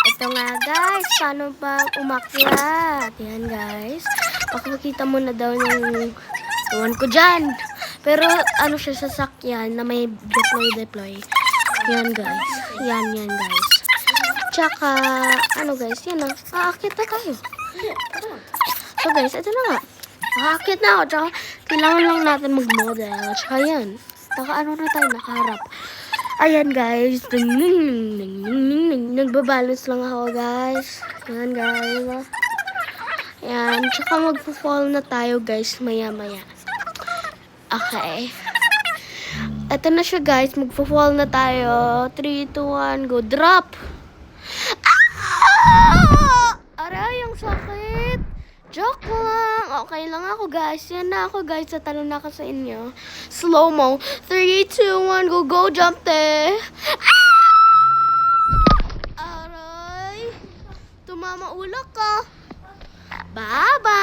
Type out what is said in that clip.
Ito nga guys, paano ba umakyat? Yan guys. Pakikita mo na daw yung tuwan ko dyan. Pero ano siya, sasakyan na may deploy. Yan guys. Yan guys. Tsaka, ano guys, yan na. Aakyat na tayo. So guys, ito na nga. Aakyat na ako. Tsaka, kailangan lang natin mag-model. Tsaka yan. Ano na tayo, nakaharap. Ayan guys. Nagbabalance lang ako guys. Ayan guys. Ayan. Tsaka mag-fall na tayo guys maya-maya. Okay. Ito na siya guys. Mag-fall na tayo. 3, 2, 1, go. Drop! Aray, ang sakit. Joke lang. Okay lang ako guys. Yan na ako guys. Tatalon na ako sa inyo. Slow-mo. 3, 2, 1, go. Go, jump te. Aray. Tumama ulo ko. Bye-bye.